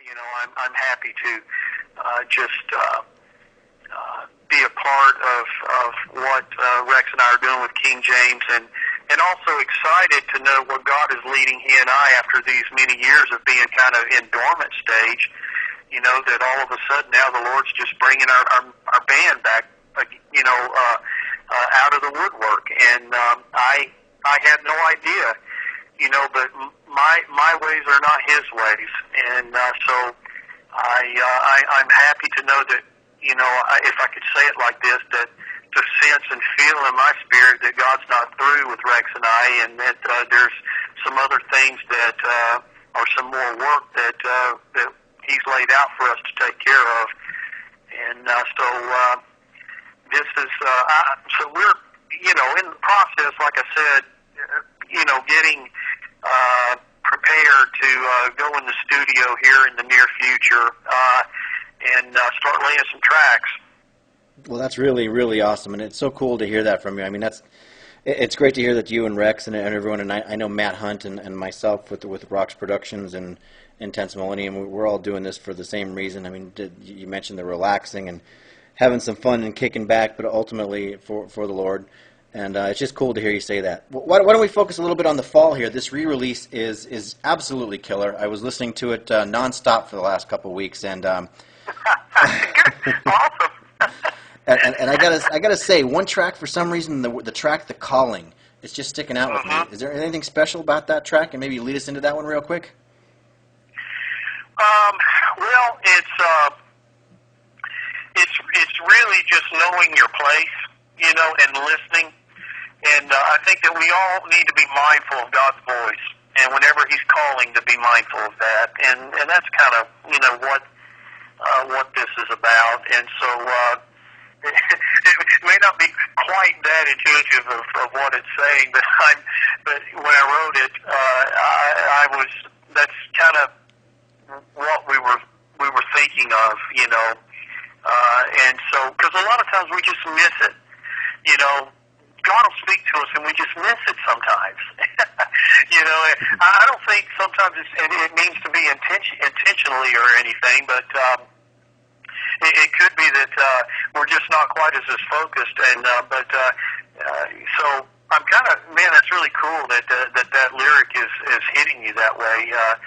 I'm happy to just be a part of what Rex and I are doing with King James, and also excited to know where God is leading he and I after these many years of being kind of in dormant stage. That all of a sudden now the Lord's just bringing our band back, out of the woodwork, and I had no idea, but my ways are not His ways, and so I'm happy to know that, if I could say it like this, that to sense and feel in my spirit that God's not through with Rex and I, and that there's some other things that or some more work that He's laid out for us to take care of, and so this is so we're in the process, like I said, getting prepared to go in the studio here in the near future and start laying some tracks. Well, that's really, really awesome, and it's so cool to hear that from you. I mean, it's great to hear that you and Rex and everyone, and I know Matt Hunt and myself with Rocks Productions and Intense Millennium, we're all doing this for the same reason. I mean, you mentioned the relaxing and having some fun and kicking back, but ultimately for the Lord. And it's just cool to hear you say that. Why don't we focus a little bit on the fall here? This re-release is absolutely killer. I was listening to it nonstop for the last couple of weeks, and awesome. and I gotta say, one track for some reason, the track "The Calling," is just sticking out with me. Is there anything special about that track? And maybe lead us into that one real quick. Well, it's really just knowing your place, and listening. And I think that we all need to be mindful of God's voice, and whenever He's calling, to be mindful of that. And that's kind of what this is about. And so it may not be quite that intuitive of what it's saying, but when I wrote it, that's kind of what we were thinking of, and so, because a lot of times we just miss it, God will speak to us and we just miss it sometimes. I don't think sometimes it means to be intentionally or anything, but it could be that we're just not quite as focused, and so I'm kind of, man, that's really cool that lyric is hitting you that way. I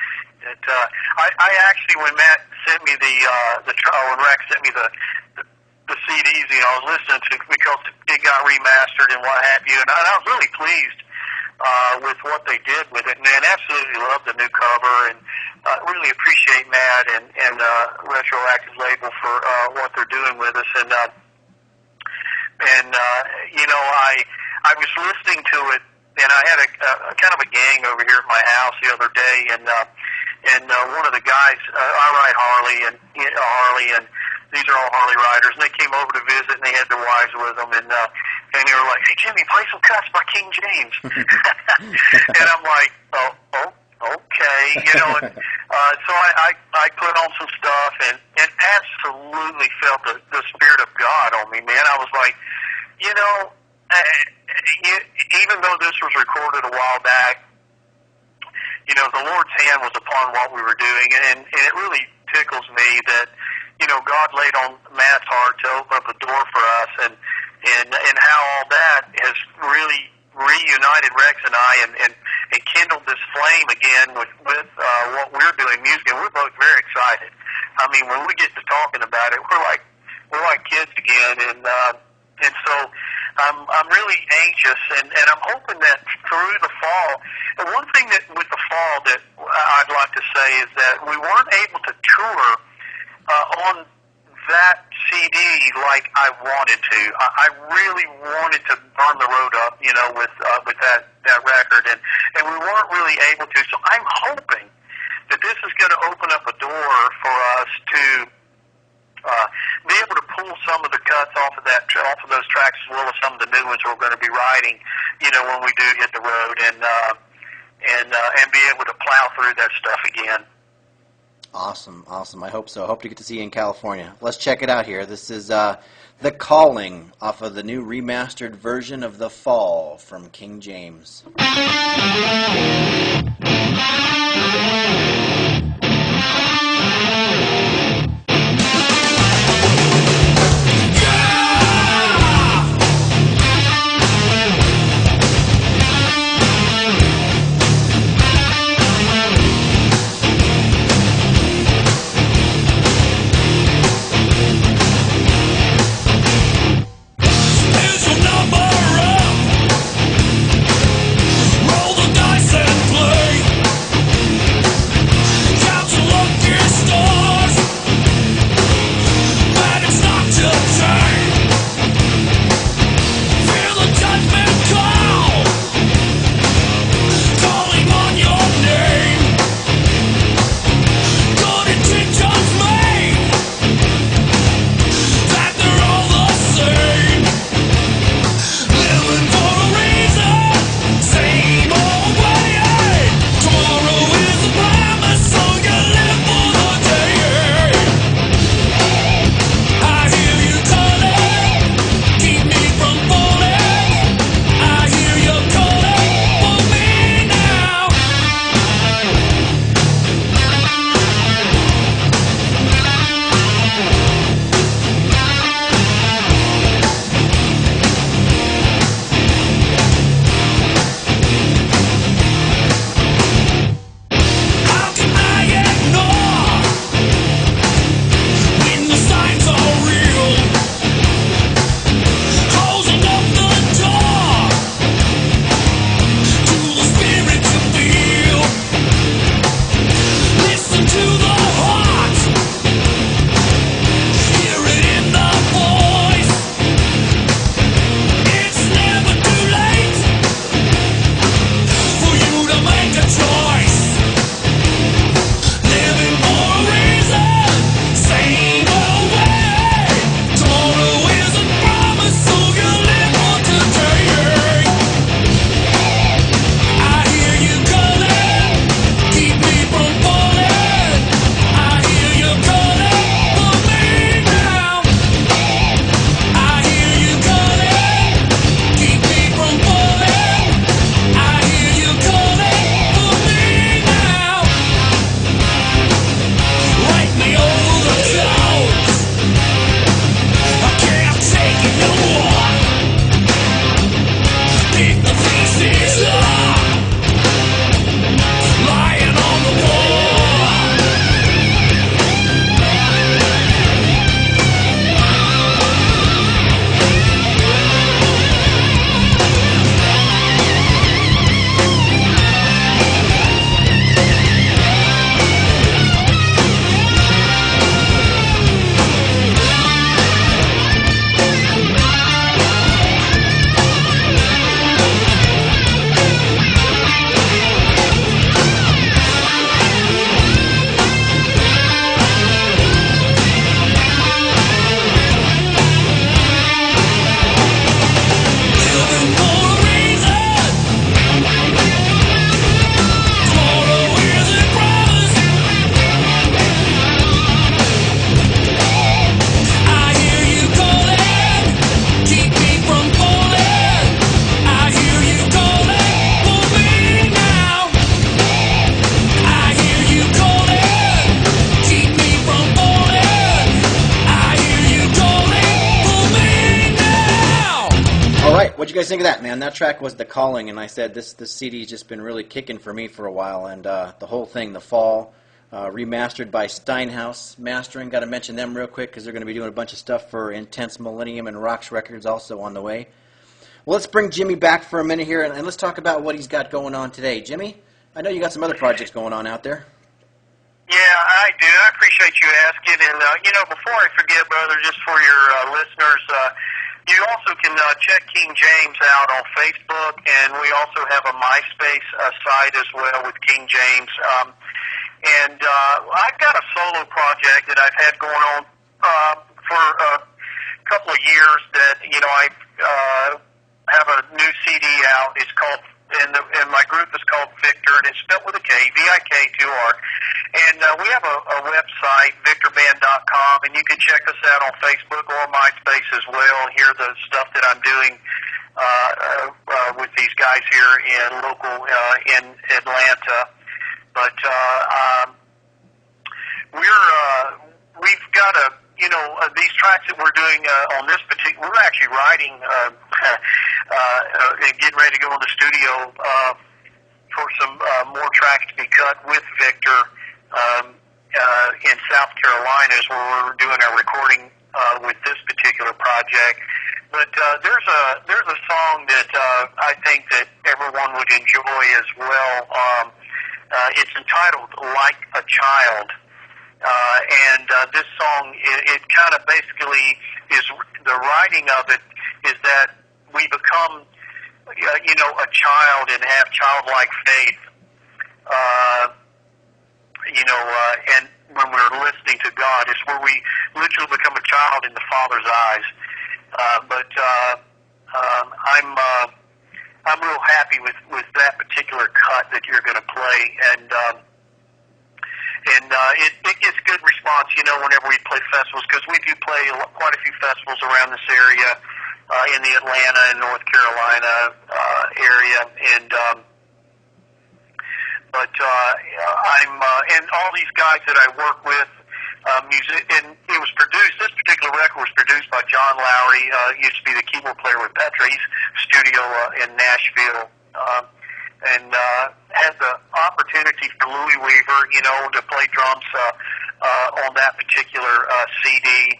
actually, when Matt sent me when Rex sent me the CDs, I was listening to, because it got remastered and what have you, and I was really pleased with what they did with it, and absolutely love the new cover, and really appreciate Matt and Retroactive label for what they're doing with us, and I was listening to it, and I had a kind of a gang over here at my house the other day, and one of the guys, I ride Harley, and these are all Harley riders, and they came over to visit, and they had their wives with them, and they were like, "Hey, Jimmy, play some cuts by King James." And I'm like, oh, okay, and so I put on some stuff, and absolutely felt the Spirit of God on me, man. I was like, even though this was recorded a while back, the Lord's hand was upon what we were doing, and it really tickles me that, God laid on Matt's heart to open up a door for us, and how all that has really reunited Rex and I, and kindled this flame again with what we're doing music, and we're both very excited. I mean, when we get to talking about it, we're like kids again, and so I'm really anxious, and I'm hoping that through the fall, and one thing that with the fall that I'd like to say is that we weren't able to tour on that CD like I wanted to. I really wanted to burn the road up, with that record, and we weren't really able to. So I'm hoping that this is going to open up a door for us to be able to pull some of the cuts off of those tracks, as well as some of the new ones we're going to be writing, when we do hit the road, and be able to plow through that stuff again. Awesome. I hope so. I hope to get to see you in California. Let's check it out here. This is The Calling off of the new remastered version of The Fall from King James. right, what'd you guys think of that, man? That track was The Calling, and I said this CD's just been really kicking for me for a while, and the whole thing, The Fall, remastered by Steinhaus Mastering. Got to mention them real quick because they're going to be doing a bunch of stuff for Intense Millennium and Rocks Records also on the way. Well, let's bring Jimmy back for a minute here, and let's talk about what he's got going on today. Jimmy, I know you got some other projects going on out there. Yeah, I do. I appreciate you asking. And, before I forget, brother, just for your listeners, you also can check King James out on Facebook, and we also have a MySpace site as well with King James. I've got a solo project that I've had going on for a couple of years that, I have a new CD out. It's called, and my group is called Victor, and it's spelled with a K, VIK2R. And we have a website, victorband.com, and you can check us out on Facebook or MySpace as well and hear the stuff that I'm doing with these guys here in Atlanta. But we've got these tracks that we're doing on this particular, we're actually writing and getting ready to go in the studio for some more tracks to be cut with Victor in South Carolina is where we're doing our recording with this particular project. But there's a song that I think that everyone would enjoy as well. It's entitled Like a Child. This song, it kind of basically is, the writing of it is that we become, a child and have childlike faith, and when we're listening to God, it's where we literally become a child in the Father's eyes. I'm real happy with that particular cut that you're going to play, and it gets good response, whenever we play festivals, because we do play quite a few festivals around this area, in the Atlanta and North Carolina area, and and all these guys that I work with, and it was produced, this particular record was produced by John Lowry, used to be the keyboard player with Petra's studio in Nashville, and had the opportunity for Louis Weaver, to play drums on that particular CD,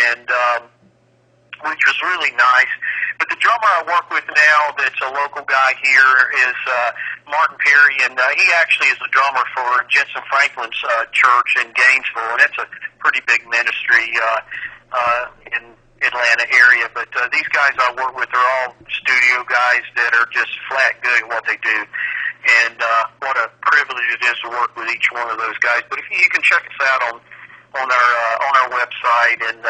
and which was really nice. But the drummer I work with now that's a local guy here is Martin Perry, and he actually is the drummer for Jensen Franklin's church in Gainesville, and it's a pretty big ministry in Atlanta area. But these guys I work with are all studio guys that are just flat good at what they do. And what a privilege it is to work with each one of those guys. But if you can check us out on our website and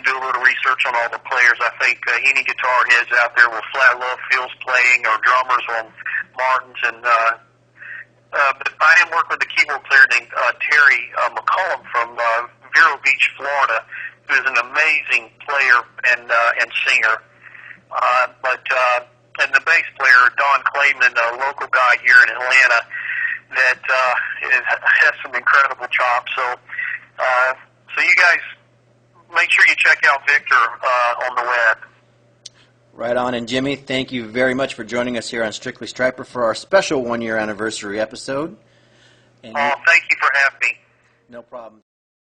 do a little research on all the players. I think any guitar heads out there will flat love Phil's playing, or drummers on Martin's. And but I am working with a keyboard player named Terry McCollum from Vero Beach, Florida, who is an amazing player and singer. And the bass player, Don Clayman, a local guy here in Atlanta, that has some incredible chops. So you guys, make sure you check out Victor on the web. Right on. And Jimmy, thank you very much for joining us here on Strictly Stryper for our special one-year anniversary episode. And thank you for having me. No problem.